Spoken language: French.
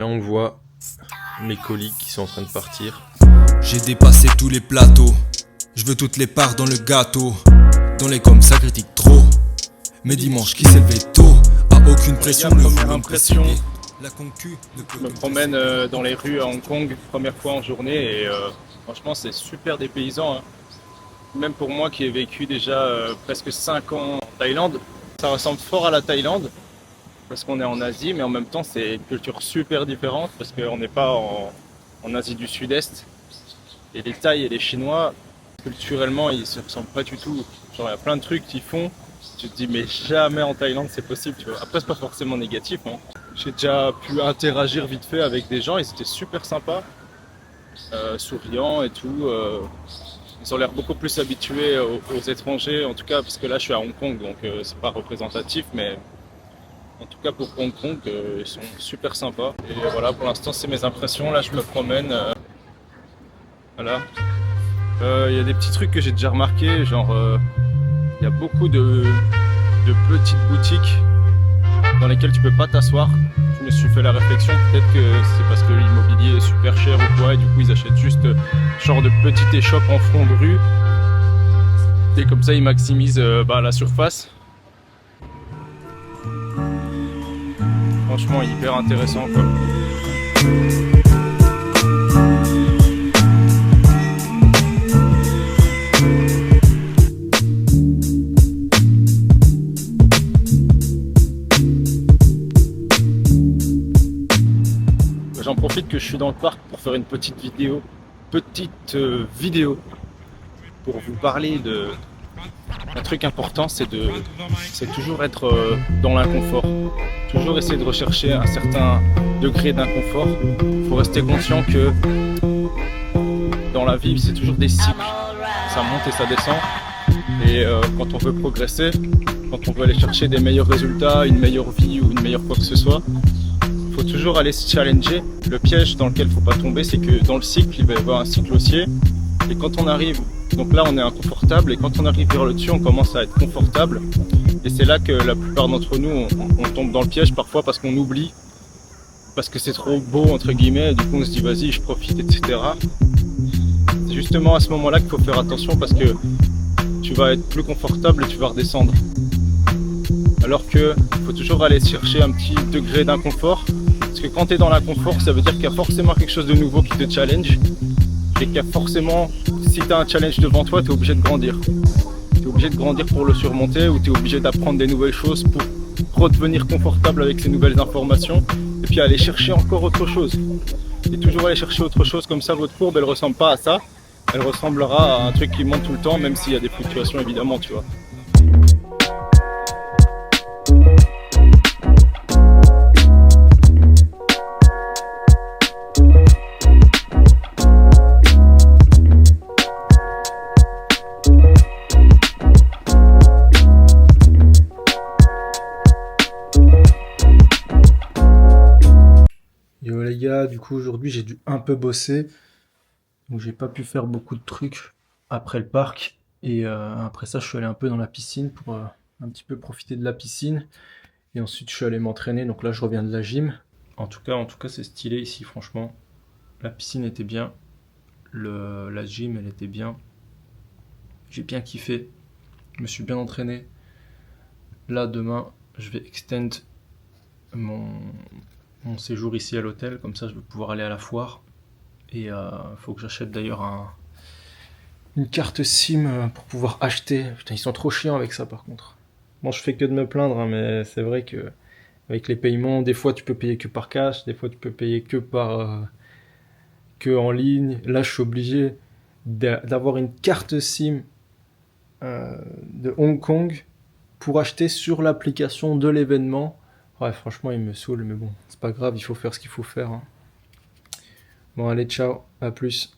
Là on voit mes colis qui sont en train de partir. J'ai dépassé tous les plateaux. Je veux toutes les parts dans le gâteau. Dans les coms ça critique trop. Mais dimanche qui s'est levé tôt. A aucune pression, ne première vous impression. La concu ne peut Je me promène dans les rues à Hong Kong, première fois en journée, et franchement c'est super dépaysant, hein. Même pour moi qui ai vécu déjà presque 5 ans en Thaïlande, ça ressemble fort à la Thaïlande, parce qu'on est en Asie, mais en même temps c'est une culture super différente, parce qu'on n'est pas en Asie du Sud-Est. Et les Thaïs et les Chinois, culturellement, ils se ressemblent pas du tout. Genre il y a plein de trucs qu'ils font, tu te dis mais jamais en Thaïlande c'est possible, tu vois. Après c'est pas forcément négatif, hein. J'ai déjà pu interagir vite fait avec des gens, ils étaient super sympas, souriants et tout. Ils ont l'air beaucoup plus habitués aux étrangers, en tout cas parce que là je suis à Hong Kong, donc c'est pas représentatif, mais en tout cas pour Hong Kong, ils sont super sympas. Et voilà, pour l'instant c'est mes impressions. Là je me promène, voilà. Il y a des petits trucs que j'ai déjà remarqué, genre il y a beaucoup de petites boutiques dans lesquelles tu peux pas t'asseoir. Je me suis fait la réflexion, peut-être que c'est parce que l'immobilier est super cher ou quoi, et du coup ils achètent juste genre de petites échoppes en front de rue, et comme ça ils maximisent la surface. Franchement hyper intéressant quoi. J'en profite que je suis dans le parc pour faire une petite vidéo pour vous parler de un truc important, c'est toujours être dans l'inconfort, toujours essayer de rechercher un certain degré d'inconfort. Il faut rester conscient que dans la vie c'est toujours des cycles, ça monte et ça descend, et quand on veut progresser, quand on veut aller chercher des meilleurs résultats, une meilleure vie ou une meilleure quoi que ce soit, il faut toujours aller se challenger. Le piège dans lequel il ne faut pas tomber, c'est que dans le cycle, il va y avoir un cycle haussier. Et quand on arrive, donc là on est inconfortable, et quand on arrive vers le dessus, on commence à être confortable. Et c'est là que la plupart d'entre nous, on tombe dans le piège parfois parce qu'on oublie, parce que c'est trop beau entre guillemets, et du coup on se dit vas-y je profite, etc. C'est justement à ce moment-là qu'il faut faire attention, parce que tu vas être plus confortable et tu vas redescendre. Alors qu'il faut toujours aller chercher un petit degré d'inconfort. Parce que quand tu es dans l'inconfort, ça veut dire qu'il y a forcément quelque chose de nouveau qui te challenge. Et qu'il y a forcément, si tu as un challenge devant toi, tu es obligé de grandir. Tu es obligé de grandir pour le surmonter, ou tu es obligé d'apprendre des nouvelles choses pour redevenir confortable avec ces nouvelles informations. Et puis aller chercher encore autre chose. Et toujours aller chercher autre chose, comme ça votre courbe elle ressemble pas à ça. Elle ressemblera à un truc qui monte tout le temps, même s'il y a des fluctuations évidemment, tu vois. Yo les gars, du coup aujourd'hui j'ai dû un peu bosser, donc j'ai pas pu faire beaucoup de trucs après le parc, et après ça je suis allé un peu dans la piscine pour un petit peu profiter de la piscine, et ensuite je suis allé m'entraîner, donc là je reviens de la gym. En tout cas c'est stylé ici franchement, la piscine était bien, la gym elle était bien, j'ai bien kiffé, je me suis bien entraîné. Là demain je vais extend mon séjour ici à l'hôtel, comme ça je vais pouvoir aller à la foire, et faut que j'achète d'ailleurs une carte SIM pour pouvoir acheter. Putain, ils sont trop chiants avec ça par contre. Bon, je fais que de me plaindre, hein, mais c'est vrai que avec les paiements, des fois tu peux payer que par cash, des fois tu peux payer que en ligne. Là je suis obligé d'avoir une carte SIM de Hong Kong pour acheter sur l'application de l'événement. Ouais, franchement, il me saoule, mais bon, c'est pas grave, il faut faire ce qu'il faut faire, hein. Bon, allez, ciao, à plus.